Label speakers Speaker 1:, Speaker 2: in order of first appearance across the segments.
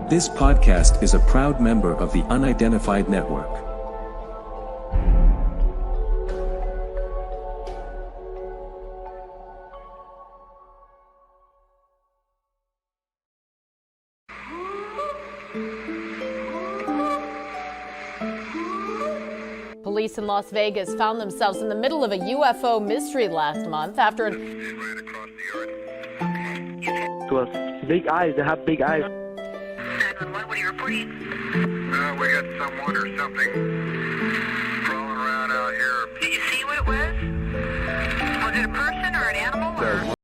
Speaker 1: This podcast is a proud member of the Unidentified Network.
Speaker 2: Police in Las Vegas found themselves in the middle of a UFO mystery last month after
Speaker 3: To us, big eyes. They have big eyes.
Speaker 4: 911, what are you reporting?
Speaker 5: We got someone or something crawling around out here.
Speaker 4: Did you see what it was? Was it a person or an animal? Or?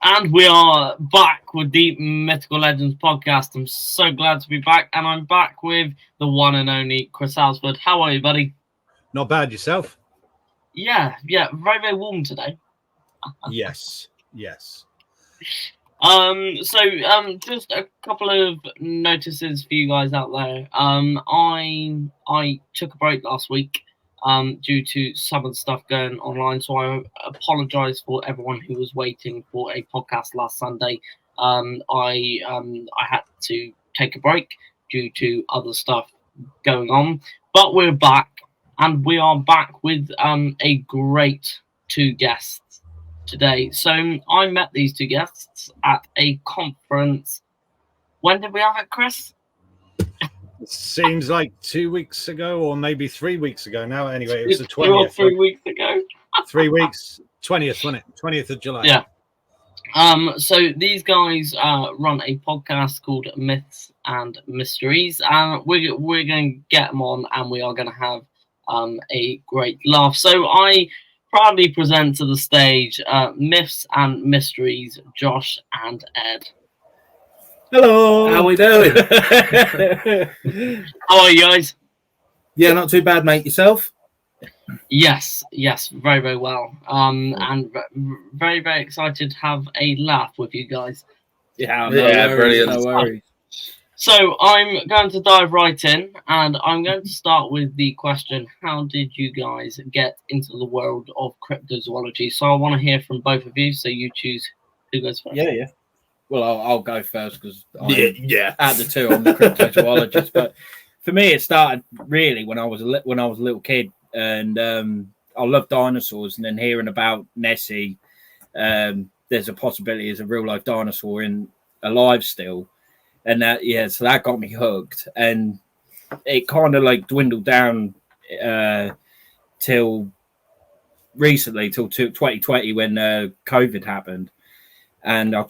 Speaker 6: And we are back with the Mythical Legends podcast. I'm so glad to be back, and I'm back with the one and only Chris Alsford. How are you, buddy?
Speaker 7: Not bad, yourself?
Speaker 6: Yeah, very, very warm today.
Speaker 7: Yes.
Speaker 6: Just a couple of notices for you guys out there. I took a break last week due to some of the stuff going online, so I apologize for everyone who was waiting for a podcast last Sunday. I had to take a break due to other stuff going on, but we're back, and we are back with a great two guests today. So I met these two guests at a conference. When did we have it, Chris?
Speaker 7: It seems like 2 weeks ago, or maybe 3 weeks ago now. Anyway, it was the
Speaker 6: 2 or
Speaker 7: 20th.
Speaker 6: 3 weeks ago.
Speaker 7: 3 weeks. 20th, wasn't it? 20th of July.
Speaker 6: Yeah. So these guys run a podcast called Myths and Mysteries, and we're going to get them on, and we are going to have a great laugh. So I proudly present to the stage Myths and Mysteries, Josh and Ed.
Speaker 8: Hello.
Speaker 9: How we doing?
Speaker 6: How are you guys?
Speaker 9: Yeah, not too bad, mate. Yourself?
Speaker 6: Yes, very, very well. And very, very excited to have a laugh with you guys.
Speaker 9: Yeah,
Speaker 8: brilliant.
Speaker 9: No worries.
Speaker 6: So I'm going to dive right in, and I'm going to start with the question: how did you guys get into the world of cryptozoology? So I want to hear from both of you. So you choose who goes first.
Speaker 9: Yeah. Well, I'll go first because
Speaker 8: Yeah.
Speaker 9: out of the two, I'm the cryptozoologist. But for me, it started really when I was a little kid, and I loved dinosaurs. And then hearing about Nessie, there's a possibility there's a real life dinosaur alive still, and so that got me hooked. And it kind of like dwindled down till recently, till 2020 when COVID happened, and I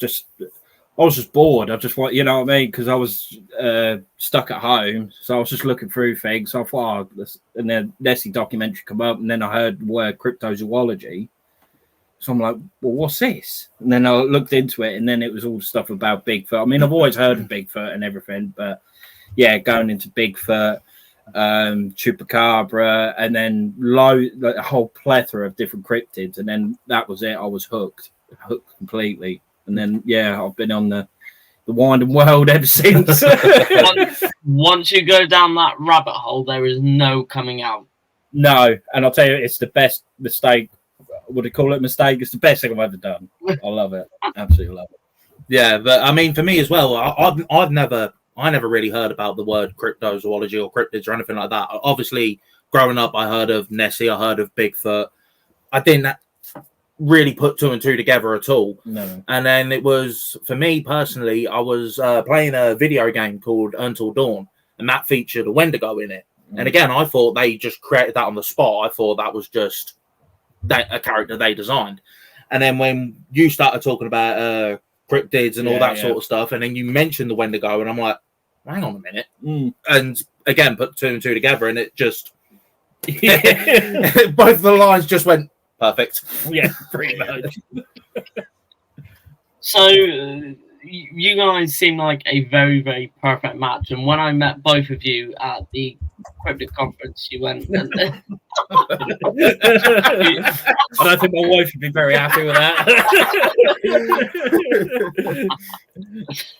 Speaker 9: was just bored. I just want, you know what I mean? Because I was stuck at home. So I was just looking through things. So I thought, and then Nessie documentary come up, and then I heard the word cryptozoology. So I'm like, well, what's this? And then I looked into it, and then it was all stuff about Bigfoot. I mean, I've always heard of Bigfoot and everything, but yeah, going into Bigfoot, Chupacabra, and then a whole plethora of different cryptids. And then that was it. I was hooked completely. And then, yeah, I've been on the winding world ever since.
Speaker 6: Once you go down that rabbit hole, there is no coming out.
Speaker 9: No, and I'll tell you, it's the best mistake. Would you call it a mistake? It's the best thing I've ever done. I love it. Absolutely love it.
Speaker 8: Yeah, but I mean, for me as well, I never really heard about the word cryptozoology or cryptids or anything like that. Obviously, growing up, I heard of Nessie, I heard of Bigfoot. I didn't really put two and two together at all.
Speaker 9: No.
Speaker 8: And then it was, for me personally, I was playing a video game called Until Dawn, and that featured a Wendigo in it. And again, I thought they just created that on the spot. I thought that was just a character they designed. And then when you started talking about cryptids and all that sort of stuff, and then you mentioned the Wendigo, and I'm like, hang on a minute. And again, put two and two together, and it just both of the lines just went perfect.
Speaker 9: Yeah, pretty much.
Speaker 6: So you guys seem like a very, very perfect match. And when I met both of you at the cryptid conference you went. And,
Speaker 9: I don't think my wife would be very happy with that.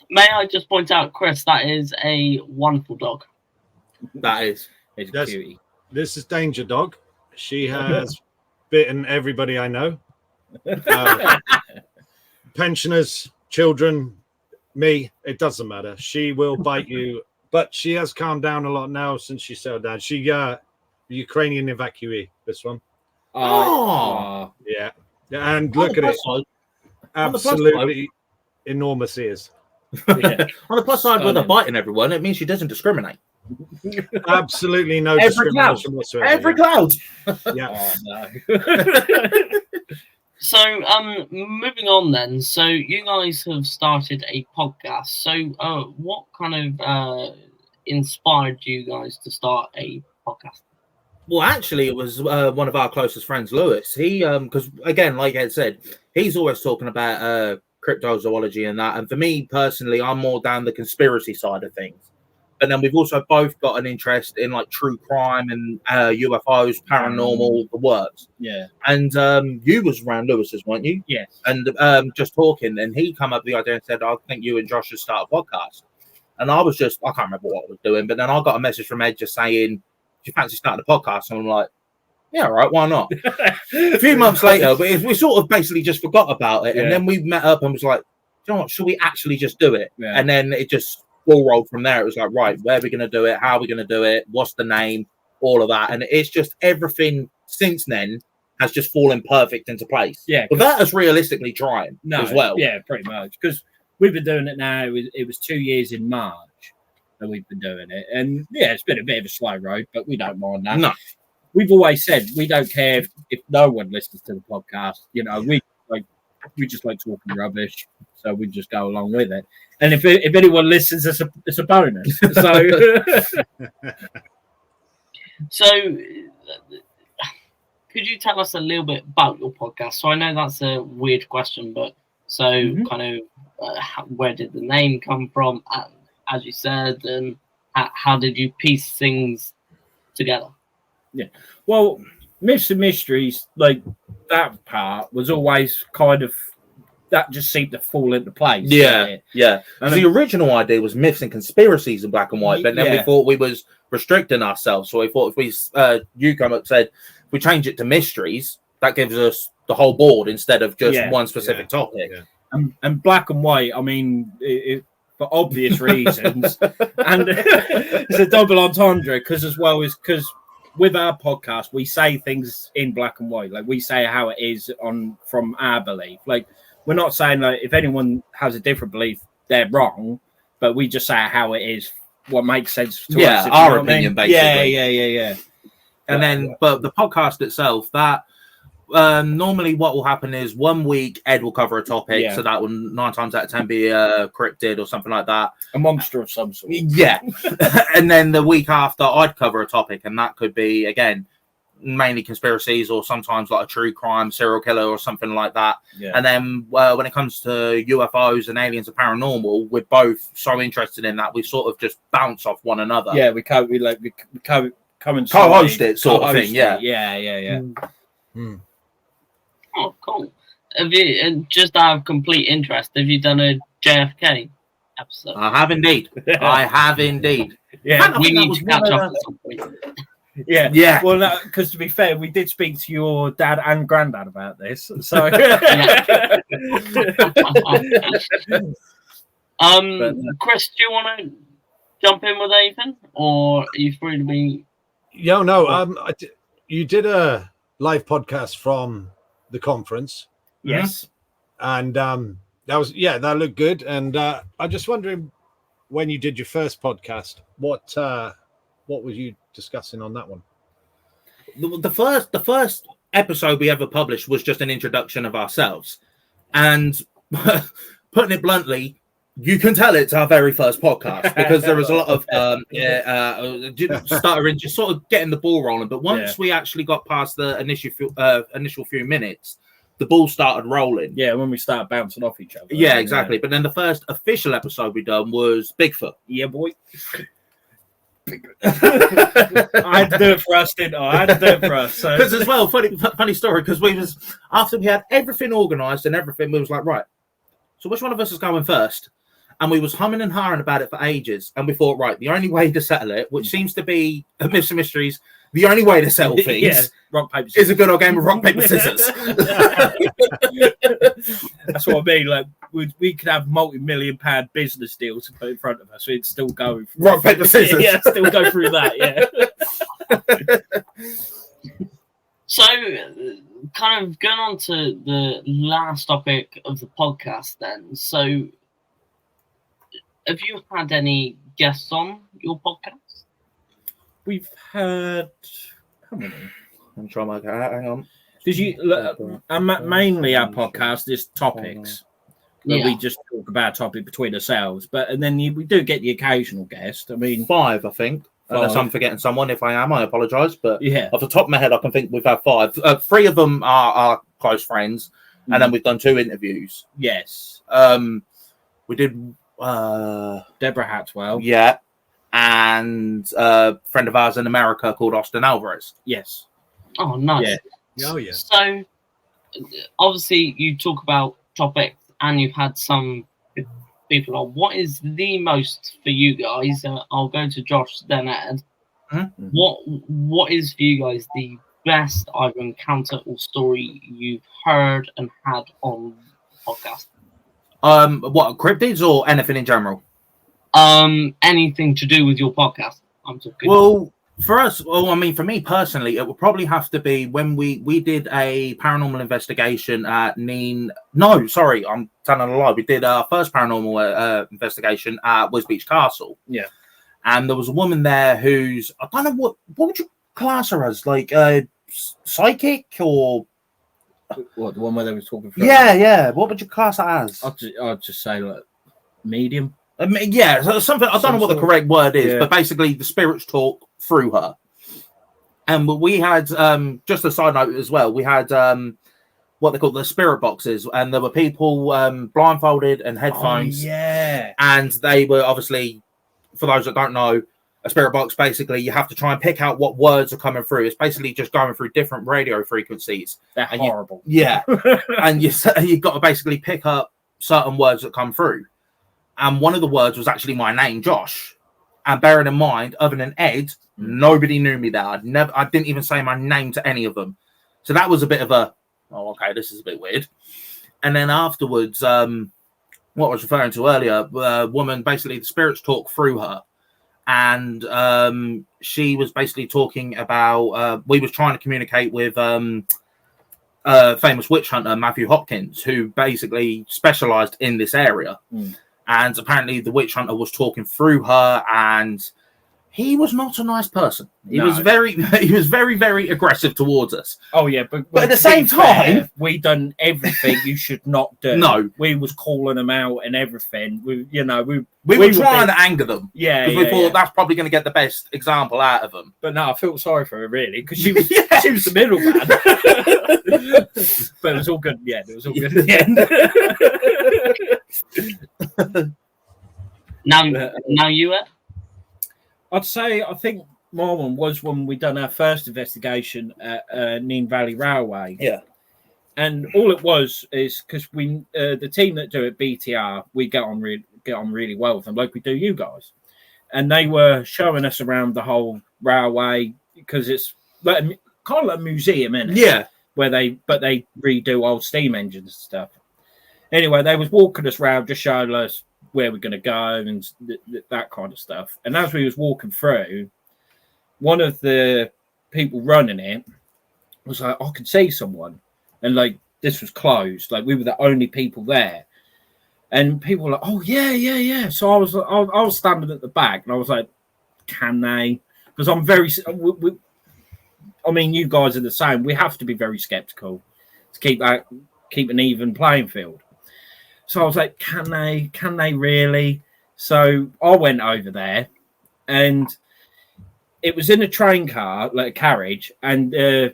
Speaker 6: may I just point out, Chris, that is a wonderful dog.
Speaker 8: That is.
Speaker 9: It's a
Speaker 7: Yes.
Speaker 9: cutie.
Speaker 7: This is Danger Dog. She has bitten everybody I know. Pensioners, children, me, it doesn't matter. She will bite you, but she has calmed down a lot now since she settled down. She Ukrainian evacuee, this one.
Speaker 8: Oh.
Speaker 7: Yeah. And look at it.
Speaker 8: On the plus
Speaker 7: Absolutely enormous ears.
Speaker 9: Yeah.
Speaker 8: On the plus side, with her biting everyone, it means she doesn't discriminate.
Speaker 7: Absolutely no
Speaker 8: Every
Speaker 7: discrimination whatsoever.
Speaker 8: Every cloud.
Speaker 7: Yeah.
Speaker 9: Oh, no.
Speaker 6: So, moving on then. So, you guys have started a podcast. So, what kind of inspired you guys to start a podcast?
Speaker 8: Well, actually, it was one of our closest friends, Lewis. He, because again, like Ed said, he's always talking about cryptozoology and that. And for me personally, I'm more down the conspiracy side of things. And then we've also both got an interest in like true crime and UFOs, paranormal, the works.
Speaker 9: Yeah.
Speaker 8: And you was around Lewis's, weren't you?
Speaker 9: Yes.
Speaker 8: And just talking, and he come up with the idea and said, I think you and Josh should start a podcast. And I was just, I can't remember what I was doing, but then I got a message from Ed just saying, do you fancy starting a podcast? And I'm like, yeah, all right, why not? A few months later, we sort of basically just forgot about it.
Speaker 9: Yeah.
Speaker 8: And then we met up and was like, you know what, should we actually just do it?
Speaker 9: Yeah.
Speaker 8: And then it just ball rolled from there. It was like, right, where are we going to do it? How are we going to do it? What's the name? All of that. And it's just everything since then has just fallen perfect into place.
Speaker 9: Yeah.
Speaker 8: But that is realistically trying as well.
Speaker 9: Yeah, pretty much. Because we've been doing it now. It was 2 years in March that we've been doing it. And yeah, it's been a bit of a slow road, but we don't mind that.
Speaker 8: No.
Speaker 9: We've always said we don't care if no one listens to the podcast. You know, we just like talking rubbish, so we just go along with it. And if anyone listens, it's a bonus. So,
Speaker 6: So, could you tell us a little bit about your podcast? So I know that's a weird question, but so kind of where did the name come from? As you said, and how did you piece things together?
Speaker 9: yeah. Well, Myths and Mysteries, like that part was always kind of that just seemed to fall into place.
Speaker 8: Yeah.
Speaker 9: And
Speaker 8: The original idea was myths and conspiracies in black and white, but then we thought we was restricting ourselves. So we thought if we, you come up and said, if we change it to mysteries, that gives us the whole board instead of just one specific topic.
Speaker 9: Yeah. And black and white, I mean, for obvious reasons. And it's a double entendre because with our podcast, we say things in black and white. Like we say how it is from our belief. Like we're not saying that if anyone has a different belief, they're wrong, but we just say how it is, what makes sense to us.
Speaker 8: Our opinion, basically.
Speaker 9: Yeah.
Speaker 8: And then, but the podcast itself, that normally what will happen is 1 week Ed will cover a topic, so that will 9 times out of 10 be cryptid or something like that,
Speaker 9: a monster of some sort.
Speaker 8: Yeah. And then the week after I'd cover a topic, and that could be again mainly conspiracies or sometimes like a true crime serial killer or something like that. And then when it comes to UFOs and aliens and paranormal, we're both so interested in that we sort of just bounce off one another.
Speaker 9: We co-host
Speaker 8: it sort of thing.
Speaker 9: Yeah.
Speaker 6: Oh, cool. Have you, and just out of complete interest, have you done a JFK episode?
Speaker 8: I have indeed.
Speaker 9: Yeah,
Speaker 6: we need to catch up at some point.
Speaker 9: Yeah. Well, because to be fair, we did speak to your dad and granddad about this. So,
Speaker 6: Chris, do you want to jump in with anything, or are you free to be?
Speaker 7: You did a live podcast from the conference.
Speaker 9: Yes.
Speaker 7: And that looked good. And I'm just wondering, when you did your first podcast, what were you discussing on that one?
Speaker 8: The first episode we ever published was just an introduction of ourselves, and putting it bluntly, you can tell it's our very first podcast because there was a lot of stuttering, just sort of getting the ball rolling. But once we actually got past the initial few minutes, the ball started rolling.
Speaker 9: Yeah, when we started bouncing off each other.
Speaker 8: Yeah, exactly. But then the first official episode we done was Bigfoot.
Speaker 9: Yeah, boy. I had to do it for us, didn't I? I had to do it for us.
Speaker 8: Because as well, funny story. Because after we had everything organised and everything, we was like, right. So which one of us is going first? And we was humming and hawing about it for ages. And we thought, right, the only way to settle it, which seems to be a Mr. Mysteries, the only way to settle things
Speaker 9: rock, paper, scissors.
Speaker 8: is a good old game of rock, paper, scissors.
Speaker 9: That's what I mean. Like we could have multi-million-pound business deals to put in front of us. We'd still go
Speaker 8: rock, paper, scissors.
Speaker 9: Yeah, still go through that. Yeah.
Speaker 6: So, kind of going on to the last topic of the podcast, then. So, have you had any guests on your podcast?
Speaker 9: We've had how many?
Speaker 8: I'm trying to work it out. Hang on.
Speaker 9: Did you mainly our podcast is topics. But we just talk about a topic between ourselves. And then we do get the occasional guest. I mean,
Speaker 8: 5, I think. Unless I'm forgetting someone. If I am, I apologise. But off the top of my head, I can think we've had 5. 3 of them are close friends, and then we've done 2 interviews.
Speaker 9: Yes.
Speaker 8: We did
Speaker 9: Deborah Hatwell.
Speaker 8: Yeah. And a friend of ours in America called Austin Alvarez.
Speaker 9: Yes.
Speaker 6: Oh, nice.
Speaker 7: Yeah. Oh, yeah.
Speaker 6: So, obviously, you talk about topics and you've had some people on. What is the most for you guys? I'll go to Josh, then Ed.
Speaker 8: Mm-hmm.
Speaker 6: What is for you guys the best either encounter or story you've heard and had on podcast?
Speaker 8: What, cryptids or anything in general?
Speaker 6: Anything to do with your podcast. I'm talking.
Speaker 8: Well, for us, I mean, for me personally, it would probably have to be when we did a paranormal investigation at No, sorry, I'm telling a lie. We did our first paranormal investigation at Wisbeach Castle.
Speaker 9: Yeah,
Speaker 8: and there was a woman there who's, I don't know what would you class her as, like psychic or
Speaker 9: what, the one where they were talking from?
Speaker 8: Yeah. What would you class that as?
Speaker 9: I'd just say like medium.
Speaker 8: Yeah, so something. I don't know what the correct word is, but basically the spirits talk through her. And we had, just a side note as well, we had what they call the spirit boxes, and there were people blindfolded and headphones.
Speaker 9: Oh, yeah.
Speaker 8: And they were obviously, for those that don't know, a spirit box, basically, you have to try and pick out what words are coming through. It's basically just going through different radio frequencies.
Speaker 9: They're horrible.
Speaker 8: And you've got to basically pick up certain words that come through. And one of the words was actually my name, Josh. And bearing in mind, other than Ed, nobody knew me there. I didn't even say my name to any of them. So that was a bit of a, oh, okay, this is a bit weird. And then afterwards, what I was referring to earlier, a woman, basically the spirits talk through her. And she was basically talking about, we was trying to communicate with famous witch hunter, Matthew Hopkins, who basically specialized in this area. And apparently the witch hunter was talking through her, and he was not a nice person. He was very, very aggressive towards us.
Speaker 9: Oh yeah, but
Speaker 8: at the same time,
Speaker 9: we done everything you should not do.
Speaker 8: No,
Speaker 9: we was calling them out and everything. We
Speaker 8: were trying to anger them.
Speaker 9: Yeah,
Speaker 8: because we thought that's probably going to get the best example out of them.
Speaker 9: But no, I felt sorry for her really, because she was she was the middleman. But it was all good. Yeah, it was all good at the end.
Speaker 6: Now you Ed?
Speaker 9: I'd say I think my one was when we done our first investigation at Neen Valley Railway.
Speaker 8: Yeah,
Speaker 9: and all it was is because we the team that do it, BTR, we get on really well with them, like we do you guys. And they were showing us around the whole railway because it's like kind of like a museum, isn't it?
Speaker 8: Yeah,
Speaker 9: where they redo old steam engines and stuff. Anyway, they was walking us around, just showing us where we're going to go and that kind of stuff. And as we was walking through, one of the people running it was like, I can see someone. And like, this was closed. Like, we were the only people there. And people were like, oh, yeah. So I was standing at the back and I was like, can they? Because I'm very, I mean, you guys are the same. We have to be very skeptical to keep an even playing field. So I was like, can they really? So I went over there and it was in a train car, like a carriage, and I'm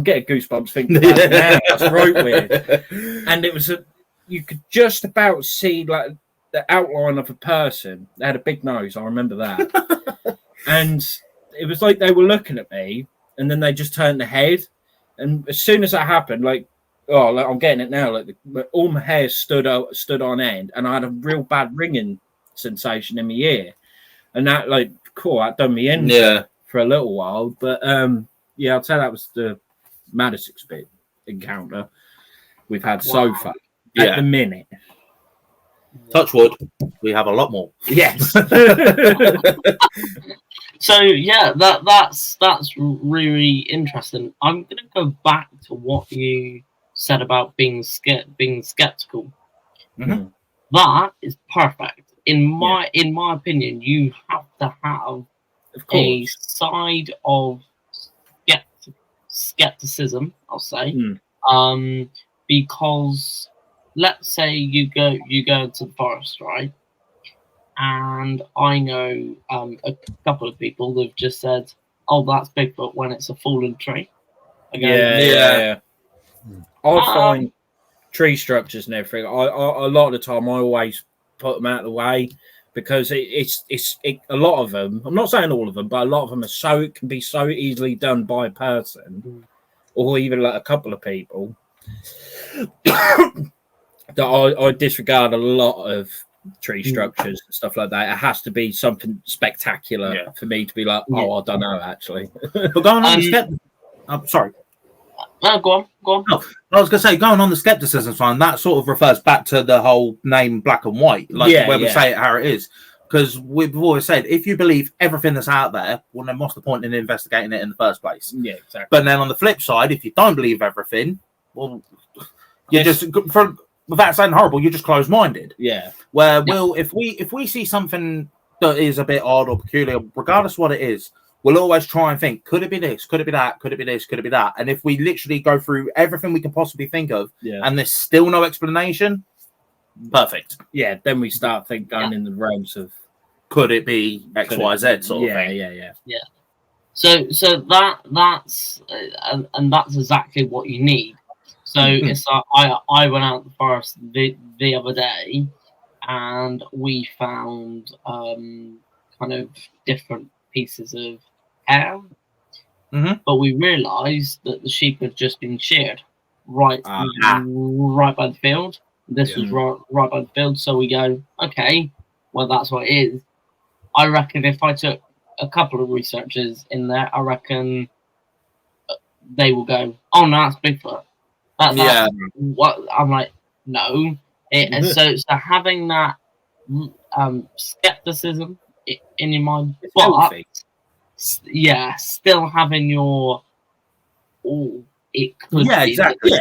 Speaker 9: getting goosebumps thinking about it now. It's right weird. And it was you could just about see like the outline of a person. They had a big nose. I remember that. And it was like they were looking at me, and then they just turned their head. And as soon as that happened, like I'm getting it now. Like all my hair stood on end, and I had a real bad ringing sensation in my ear, and that that done me in for a little while. But yeah, I'd say that was the maddest encounter we've had so far at the minute.
Speaker 8: Touch wood, we have a lot more.
Speaker 9: Yes.
Speaker 6: So yeah, that's really interesting. I'm gonna go back to what you said about being skeptical.
Speaker 8: Mm-hmm.
Speaker 6: That is perfect. In my opinion, you have to have a side of skepticism, I'll say. Because let's say you go into the forest, right? And I know a couple of people who've just said, "Oh, that's Bigfoot," when it's a fallen tree.
Speaker 9: I find tree structures and everything. I a lot of the time I always put them out of the way because it's a lot of them. I'm not saying all of them, but a lot of them can be so easily done by a person or even like a couple of people that I disregard a lot of tree structures and stuff like that. It has to be something spectacular for me to be like, I don't know actually.
Speaker 8: But going on I'm sorry.
Speaker 6: No, go on.
Speaker 8: No, I was going to say, going on the skepticism fine, that sort of refers back to the whole name black and white, where we say it how it is. Because we've always said, if you believe everything that's out there, well, then what's the point in investigating it in the first place?
Speaker 9: Yeah, exactly.
Speaker 8: But then on the flip side, if you don't believe everything, well, without saying horrible, you're just closed-minded.
Speaker 9: Yeah.
Speaker 8: Where, if we see something that is a bit odd or peculiar, regardless of what it is, we'll always try and think, could it be this? Could it be that? Could it be this? Could it be that? And if we literally go through everything we can possibly think of, and there's still no explanation, perfect.
Speaker 9: Yeah, then we start going in the realms of,
Speaker 8: could it be X, Y, Z sort of thing?
Speaker 6: Yeah. So that's and that's exactly what you need. So it's I went out the forest the other day, and we found kind of different pieces of hair, but we realised that the sheep had just been sheared right by the field. This was right by the field, so we go, okay, well that's what it is. I reckon if I took a couple of researchers in there, I reckon they will go, oh no, that's Bigfoot. What I'm like, no. And so having that skepticism in your mind, but still having your it could be
Speaker 9: exactly.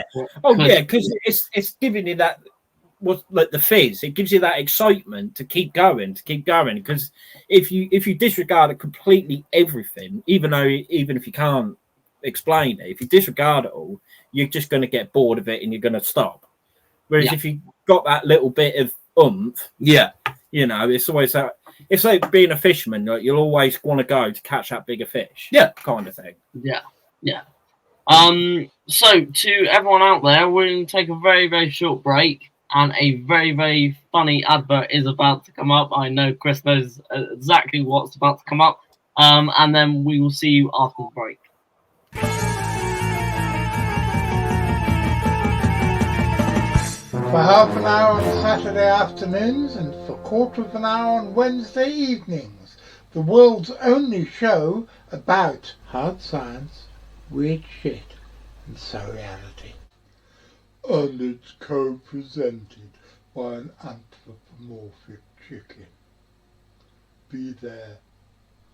Speaker 9: Because it's giving you that like the fizz. It gives you that excitement to keep going. Because if you disregard it completely, everything, even if you can't explain it, if you disregard it all, you're just going to get bored of it and you're going to stop. Whereas if you got that little bit of oomph, it's always that. It's like being a fisherman. Like you'll always want to go to catch that bigger fish. Kind of thing.
Speaker 6: Yeah. So to everyone out there, we're going to take a very, very short break, and a very, very funny advert is about to come up. I know Chris knows exactly what's about to come up, and then we will see you after the break.
Speaker 10: For half an hour on Saturday afternoons and for a quarter of an hour on Wednesday evenings, the world's only show about hard science, weird shit and surreality. And it's co-presented by an anthropomorphic chicken. Be there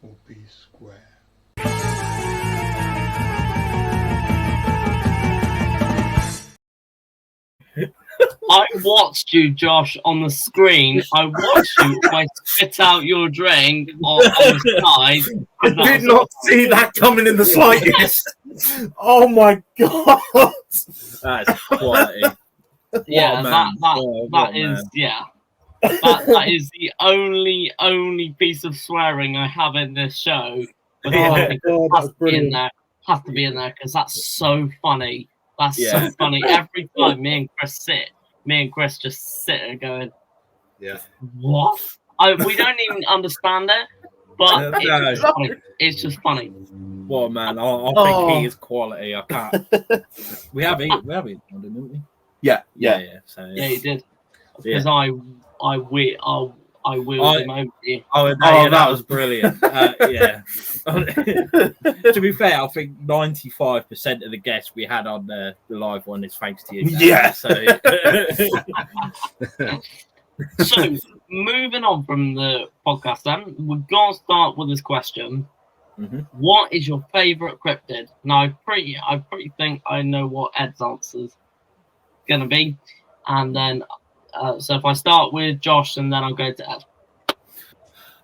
Speaker 10: or be square.
Speaker 6: I watched you, Josh, on the screen. I watched you spit out your drink on the side.
Speaker 8: I did not see that coming in the slightest. Oh my god!
Speaker 9: That's quality.
Speaker 6: Yeah, that is the only piece of swearing I have in this show. But has to be in there because that's so funny. That's so funny. Every time me and Chris just sit there going,
Speaker 7: Yeah.
Speaker 6: What? We don't even understand it, but it's, just funny. It's just funny.
Speaker 9: What man? I think he is quality. I can't. we have eaten on him, didn't we?
Speaker 8: Yeah.
Speaker 6: Yeah, you did. Because I wheeled him over you.
Speaker 9: That was brilliant. Yeah. To be fair, I think 95% of the guests we had on the live one is thanks to you.
Speaker 8: Yeah.
Speaker 9: So.
Speaker 6: So, moving on from the podcast, then we're gonna start with this question: What is your favorite cryptid? Now, I pretty think I know what Ed's answer is gonna be, and then so if I start with Josh, and then I'll go to Ed.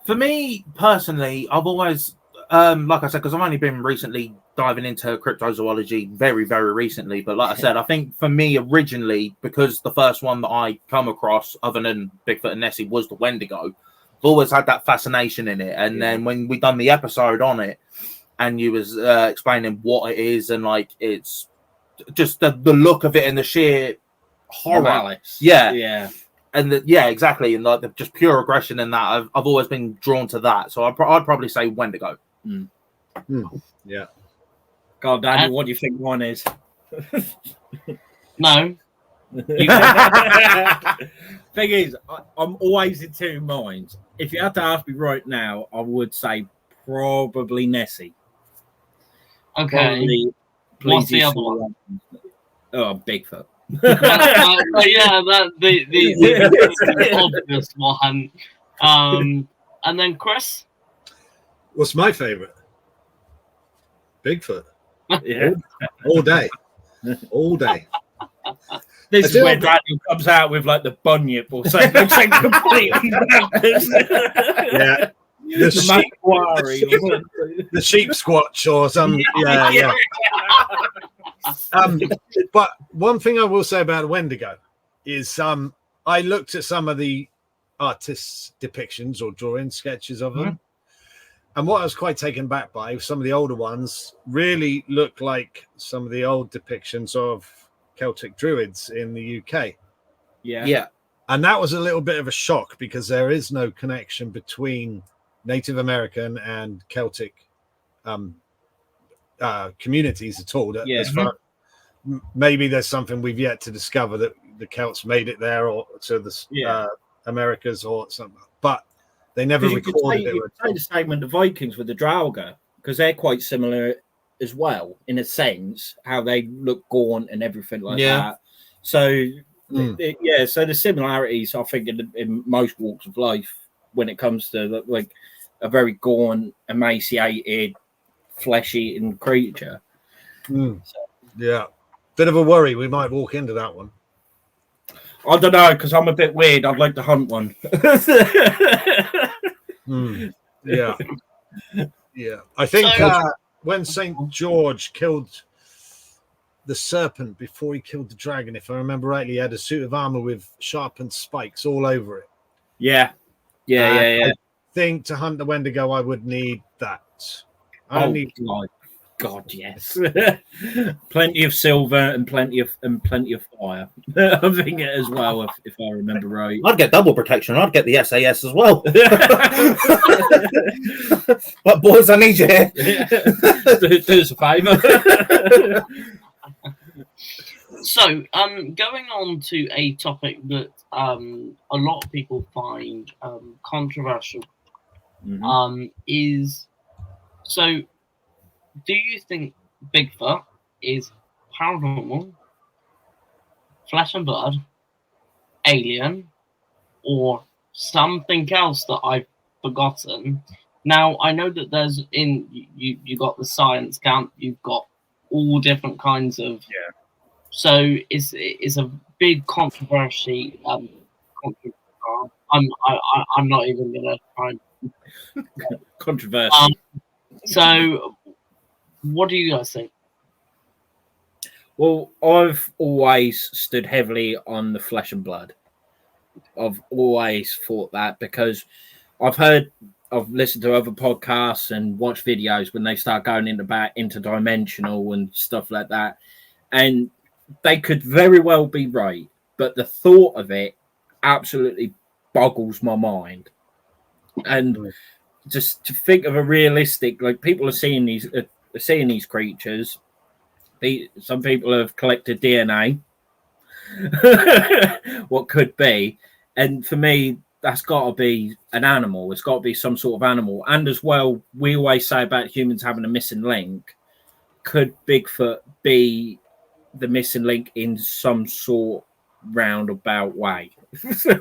Speaker 8: For me personally, I've always, like I said, because I've only been recently diving into cryptozoology very, very recently. But like I said, I think for me originally, because the first one that I come across, other than Bigfoot and Nessie, was the Wendigo, I've always had that fascination in it. And then when we done the episode on it, and you was explaining what it is, and like it's just the look of it and the sheer horror,
Speaker 9: malice.
Speaker 8: Yeah. And exactly, and like the just pure aggression in that, I've always been drawn to that. So I'd probably say Wendigo.
Speaker 7: Yeah.
Speaker 9: God, Daniel, what do you think one is?
Speaker 6: No.
Speaker 9: Thing is, I'm always in two minds. If you had to ask me right now, I would say probably Nessie.
Speaker 6: Okay.
Speaker 9: Probably,
Speaker 6: what's the other one?
Speaker 9: Oh, Bigfoot.
Speaker 6: Yeah, the obvious one. And then Chris.
Speaker 7: What's my favorite? Bigfoot.
Speaker 9: Yeah.
Speaker 7: All day. All day.
Speaker 9: This is where Daniel comes out with like the bunyip or something. Looks like completely backwards.
Speaker 7: Yeah. The sheep squatch or some. Yeah. But one thing I will say about Wendigo is I looked at some of the artists' depictions or drawing sketches of them. And what I was quite taken back by, some of the older ones really look like some of the old depictions of Celtic druids in the UK.
Speaker 9: Yeah.
Speaker 7: And that was a little bit of a shock because there is no connection between Native American and Celtic communities at all. As far, maybe there's something we've yet to discover that the Celts made it there or to the Americas or something. But they never recorded it.
Speaker 9: You could say the same with the Vikings with the Draugr, because they're quite similar as well, in a sense, how they look gaunt and everything like that. So, so the similarities, I think, in most walks of life, when it comes to like a very gaunt, emaciated, flesh-eating creature.
Speaker 7: Yeah. Bit of a worry. We might walk into that one.
Speaker 9: I don't know, because I'm a bit weird. I'd like to hunt one.
Speaker 7: Yeah. Yeah. I think when St. George killed the serpent before he killed the dragon, if I remember rightly, he had a suit of armor with sharpened spikes all over it.
Speaker 9: Yeah.
Speaker 7: I think to hunt the Wendigo, I would need that.
Speaker 9: God, yes. Plenty of silver and plenty of fire. I think it as well, if I remember right.
Speaker 8: I'd get double protection. I'd get the SAS as well. But boys, I need you here.
Speaker 9: Do us a favour.
Speaker 6: So, going on to a topic that a lot of people find controversial, is so. Do you think Bigfoot is paranormal, flesh and blood, alien, or something else that I've forgotten? Now, I know that there's you got the science camp, you've got all different kinds of So it's a big controversy. I'm not even gonna try.
Speaker 9: Controversial.
Speaker 6: So, what do you guys think?
Speaker 9: Well, I've always stood heavily on the flesh and blood. I've always thought that because I've listened to other podcasts and watched videos when they start going into interdimensional and stuff like that. And they could very well be right. But the thought of it absolutely boggles my mind. And just to think of a realistic, like people are seeing these creatures. Some people have collected DNA, what could be, and for me, that's got to be an animal. It's got to be some sort of animal. And as well, we always say about humans having a missing link. Could Bigfoot be the missing link in some sort roundabout way?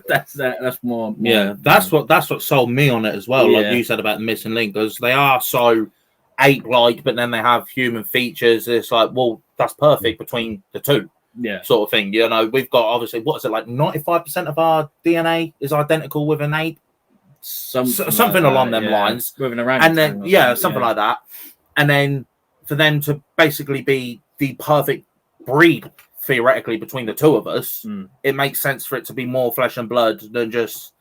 Speaker 9: That's more.
Speaker 8: Yeah, that's what sold me on it as well.
Speaker 9: Yeah.
Speaker 8: Like you said about the missing link, because they are so ape-like, but then they have human features. It's like, well, that's perfect between the two.
Speaker 9: Yeah,
Speaker 8: sort of thing. You know, we've got obviously, what is it, like 95% of our DNA is identical with an ape, something like along them lines,
Speaker 9: with an orangutan,
Speaker 8: and then something like that. And then for them to basically be the perfect breed theoretically between the two of us, it makes sense for it to be more flesh and blood than just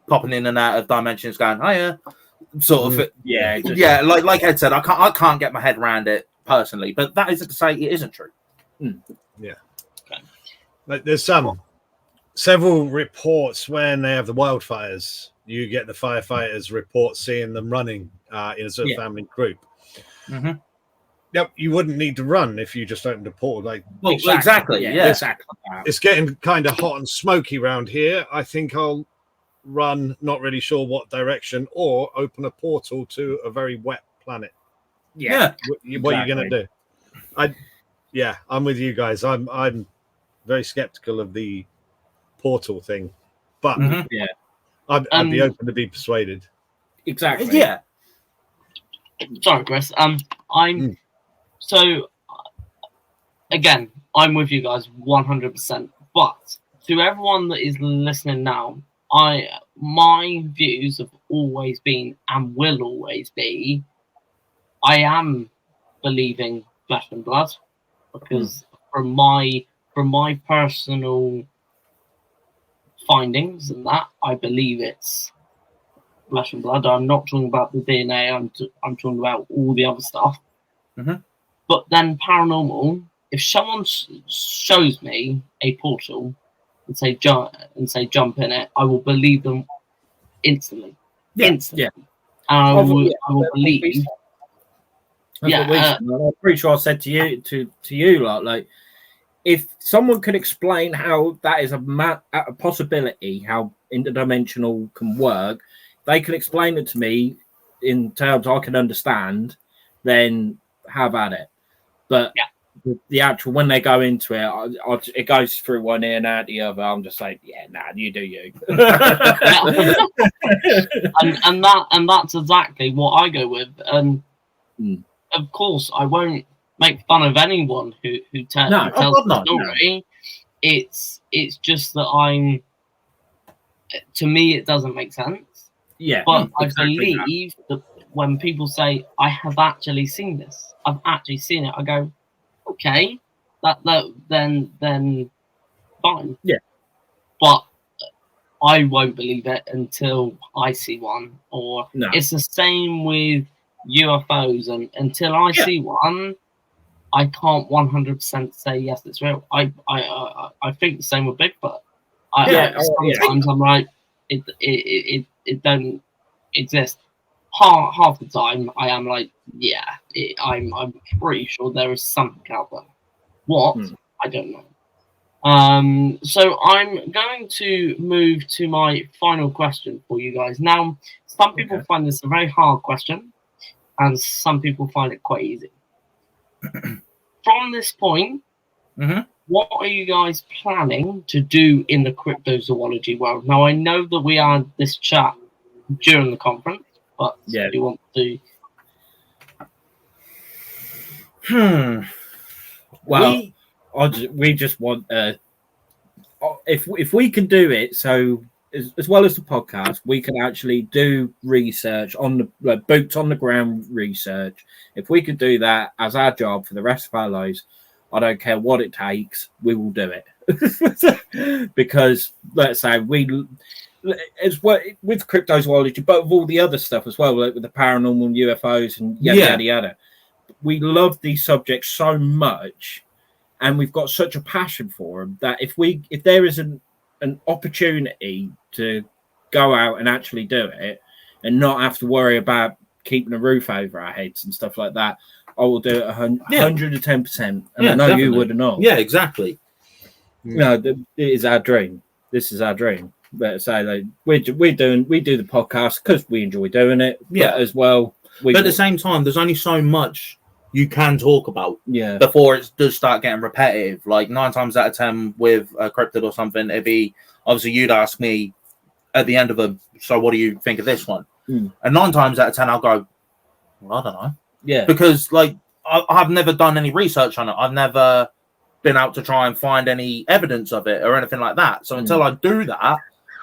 Speaker 8: popping in and out of dimensions, going, hiya, sort of. Yeah. Like Ed said, I can't get my head around it personally, but that isn't to say it isn't true.
Speaker 7: Yeah. Like there's several reports when they have the wildfires. You get the firefighters report seeing them running in a sort of family group.
Speaker 8: Mm-hmm.
Speaker 7: Yep, you wouldn't need to run if you just opened a portal. Like
Speaker 8: exactly.
Speaker 7: It's getting kind of hot and smoky around here. I think I'll run, not really sure what direction, or open a portal to a very wet planet.
Speaker 9: Yeah.
Speaker 7: What are you going to do? I'm with you guys. I'm very skeptical of the portal thing, but I'd be open to be persuaded.
Speaker 9: Exactly.
Speaker 8: Yeah.
Speaker 6: Sorry, Chris. So again, I'm with you guys 100%. But to everyone that is listening now, my views have always been and will always be, I am believing flesh and blood, because from my personal findings and that, I believe it's flesh and blood. I'm not talking about the DNA. I'm talking about all the other stuff.
Speaker 8: Mm-hmm.
Speaker 6: But then paranormal, if someone shows me a portal and say jump in it, I will believe them instantly. Instantly. I will believe.
Speaker 9: I'm pretty sure I said to you, like if someone could explain how that is a possibility, how interdimensional can work, they can explain it to me in terms I can understand, then have at it. But the actual, when they go into it, it goes through one ear and out the other. I'm just like, you do you.
Speaker 6: and that's exactly what I go with. And of course, I won't make fun of anyone who tells the story. It's just that to me, it doesn't make sense.
Speaker 9: Yeah,
Speaker 6: but I believe that when people say, I have actually seen this, I've actually seen it, I go, okay, then fine.
Speaker 9: Yeah.
Speaker 6: But I won't believe it until I see one. Or it's the same with UFOs, and until I see one, I can't 100% say yes, it's real. I think the same with Bigfoot. Sometimes I'm like, it don't exist. Half the time, I am like, I'm pretty sure there is something out there. What? I don't know. So I'm going to move to my final question for you guys. Now, some people find this a very hard question, and some people find it quite easy. From this point, what are you guys planning to do in the cryptozoology world? Now, I know that we had this chat during the conference, but you want to...
Speaker 9: Well, we just want if we can do it, so as well as the podcast, we can actually do research on the boots on the ground research. If we could do that as our job for the rest of our lives, I don't care what it takes, we will do it. Because let's say as well with cryptozoology, but with all the other stuff as well, like with the paranormal, UFOs, and yada. We love these subjects so much, and we've got such a passion for them that if there is an opportunity to go out and actually do it and not have to worry about keeping a roof over our heads and stuff like that, I will do it 110%. And I know
Speaker 8: definitely.
Speaker 9: you would have not.
Speaker 8: Yeah, exactly.
Speaker 9: No, it is our dream. This is our dream. But say like we do the podcast because we enjoy doing it.
Speaker 8: Yeah,
Speaker 9: as well.
Speaker 8: But at the same time, there's only so much you can talk about.
Speaker 9: Yeah.
Speaker 8: Before it does start getting repetitive. Like 9 times out of 10 with a cryptid or something, it'd be obviously you'd ask me at the end of them. So what do you think of this one? And 9 times out of 10, I'll go, well, I don't know.
Speaker 9: Yeah.
Speaker 8: Because like I've never done any research on it. I've never been out to try and find any evidence of it or anything like that. So until I do that,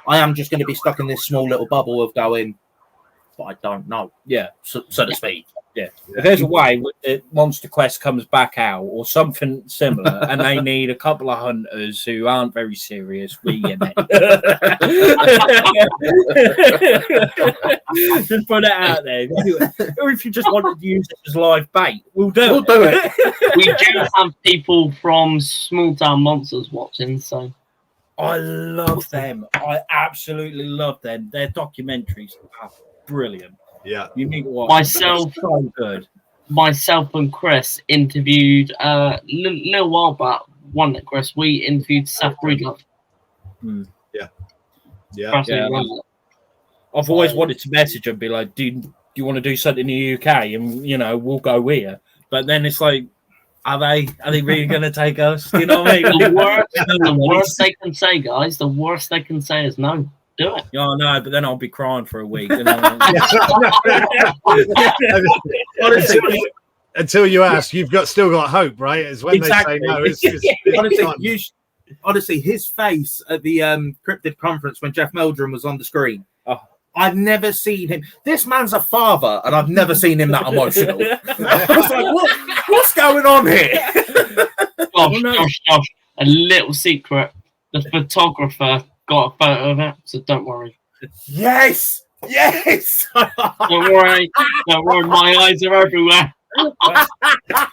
Speaker 8: I am just going to be stuck in this small little bubble of going, but I don't know.
Speaker 9: Yeah.
Speaker 8: So to speak.
Speaker 9: Yeah. If there's a way Monster Quest comes back out or something similar and they need a couple of hunters who aren't very serious, we in it. Just put it out there. Or if you just wanted to use it as live bait, we'll do it.
Speaker 6: We do have people from Small Town Monsters watching, so
Speaker 9: I love them. I absolutely love them. Their documentaries are brilliant.
Speaker 7: Yeah,
Speaker 9: you need to watch.
Speaker 6: Myself,
Speaker 9: so good.
Speaker 6: Myself and Chris interviewed little while back. One that Chris, we interviewed Seth Breedlove.
Speaker 7: Yeah.
Speaker 9: I've always wanted to message and be like, "Do you want to do something in the UK?" And we'll go here. But then it's like, are they really going to take us? Do you know what I mean?
Speaker 6: The worst they can say, guys. The worst they can say is no. Do it.
Speaker 9: Yeah, no, but then I'll be crying for a week.
Speaker 7: Until you ask, you've still got hope, right? It's when they say no.
Speaker 8: Honestly, his face at the cryptid conference when Jeff Meldrum was on the screen. I've never seen him. This man's a father, and I've never seen him that emotional. I was like, what's going on here?
Speaker 6: Josh, a little secret. The photographer got a photo of it, so don't worry.
Speaker 8: Yes.
Speaker 6: Don't worry, my eyes are everywhere.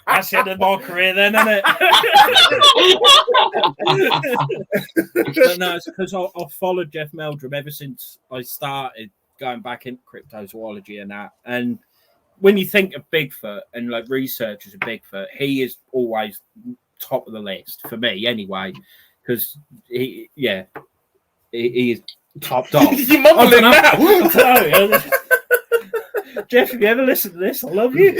Speaker 9: That's the end of my career then, isn't it? But no, it's because I've followed Jeff Meldrum ever since I started going back into cryptozoology and that. And when you think of Bigfoot and like researchers of Bigfoot, he is always top of the list for me anyway, because he is topped off.
Speaker 8: You're mumbling now.
Speaker 9: Jeff, if you ever listen to this, I love you.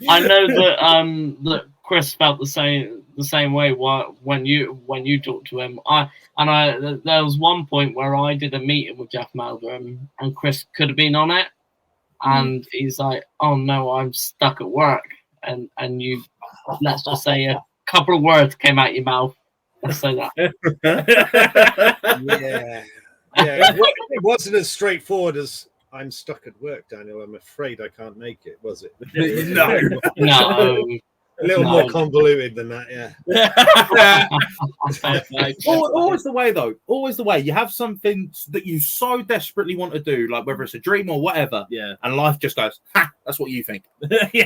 Speaker 6: I know that Chris felt the same way when you talked to him. There was one point where I did a meeting with Jeff Meldrum and Chris could have been on it, and he's like, "Oh no, I'm stuck at work," and you, let's just say a couple of words came out your mouth. Let's say that.
Speaker 7: It wasn't as straightforward as "I'm stuck at work, Daniel. I'm afraid I can't make it," was it?
Speaker 6: No.
Speaker 7: A little more convoluted than that, yeah.
Speaker 8: Always the way, though. Always the way. You have something that you so desperately want to do, like whether it's a dream or whatever, and life just goes, "Ha, that's what you think."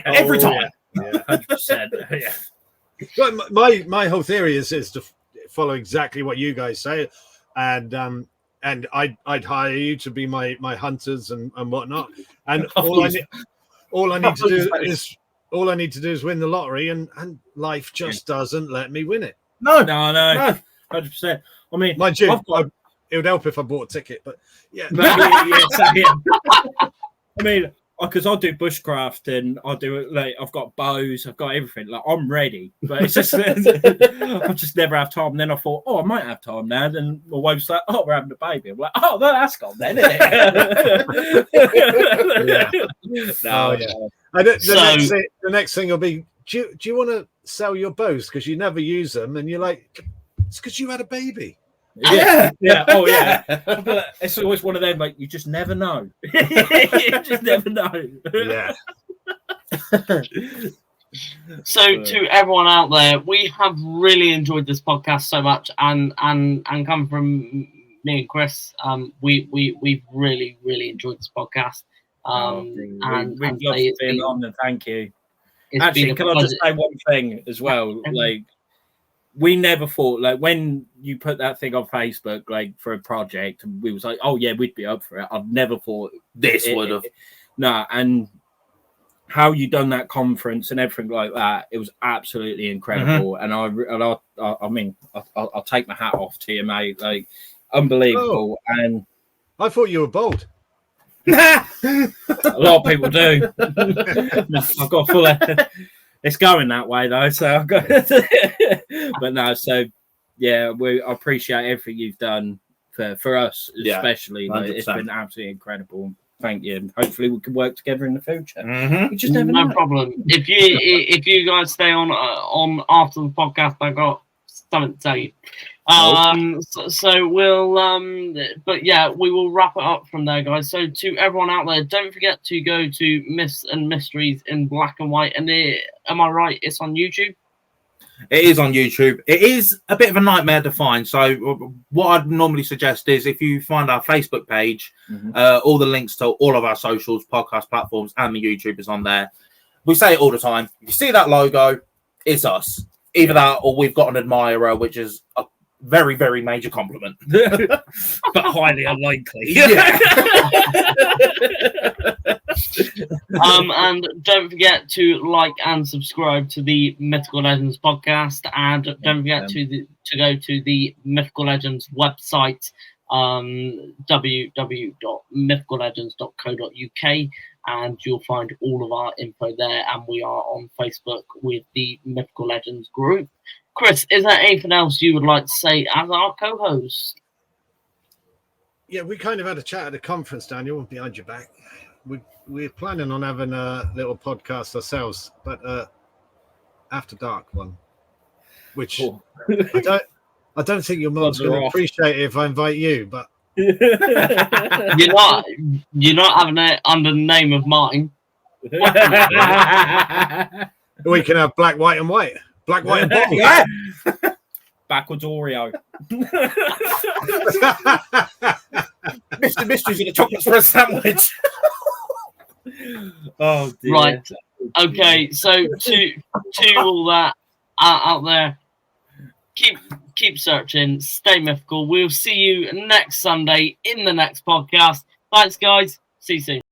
Speaker 8: Every time.
Speaker 7: Yeah.
Speaker 9: 100%. Yeah.
Speaker 7: But my whole theory is to follow exactly what you guys say, and I'd hire you to be my hunters and whatnot, and all I need to do is win the lottery, and life just doesn't let me win it.
Speaker 8: No,
Speaker 9: 100%. I mean,
Speaker 7: mind you, it would help if I bought a ticket, but yeah.
Speaker 9: I mean, because I do bushcraft and I do like I've got bows, I've got everything. Like I'm ready, but it's just I just never have time. And then I thought, I might have time now. Then my wife's like, we're having a baby. I'm like, well, that's gone then, isn't it?
Speaker 7: No. The next thing will be, do you want to sell your bows because you never use them? And you're like, it's because you had a baby.
Speaker 9: Yeah. Oh, yeah. But it's always one of them, like, you just never know. You just never know.
Speaker 7: Yeah.
Speaker 6: So to everyone out there, we have really enjoyed this podcast so much, and coming from me and Chris, we've really enjoyed this podcast.
Speaker 9: We've loved being on, and thank you. Actually, can I just say one thing as well? Like, we never thought, like, when you put that thing on Facebook, like, for a project, we was like, oh yeah, we'd be up for it. I've never thought
Speaker 8: This would have.
Speaker 9: No, and how you done that conference and everything like that, it was absolutely incredible. And I mean, I'll take my hat off to you, mate. Like, unbelievable. And
Speaker 7: I thought you were bald.
Speaker 9: a lot of people do. No, I've got full. It's going that way though, so I've got. But no, so yeah, I appreciate everything you've done for us, especially. Like, it's been absolutely incredible. Thank you. And hopefully we can work together in the future. We just never know.
Speaker 6: No problem. If you guys stay on after the podcast, I got something to tell you. So we'll but yeah, we will wrap it up from there, guys. So to everyone out there, don't forget to go to Myths and Mysteries in Black and White. And am I right? It's on YouTube.
Speaker 8: It is on YouTube. It is a bit of a nightmare to find. So what I'd normally suggest is if you find our Facebook page, all the links to all of our socials, podcast platforms, and the YouTube is on there. We say it all the time. If you see that logo, it's us. Either that or we've got an admirer, which is a very, very major compliment.
Speaker 9: But highly unlikely.
Speaker 8: Yeah.
Speaker 6: And don't forget to like and subscribe to the Mythical Legends podcast, and don't forget to go to the Mythical Legends website, www.mythicallegends.co.uk, and you'll find all of our info there. And we are on Facebook with the Mythical Legends group. Chris, is there anything else you would like to say as our co-host?
Speaker 7: Yeah, we kind of had a chat at a conference, Daniel, behind your back. We're planning on having a little podcast ourselves, but after dark one, which I don't think your mum's going to appreciate it if I invite you, but
Speaker 6: you're not having it under the name of mine.
Speaker 7: We can have black, white, and white. Black, white, and bottle.
Speaker 8: Yeah.
Speaker 9: Backwards Oreo.
Speaker 8: Mr. Mysteries in a chocolate spread sandwich.
Speaker 9: Oh dear.
Speaker 6: Right. Okay. So to all that out there, keep searching. Stay mythical. We'll see you next Sunday in the next podcast. Thanks, guys. See you soon.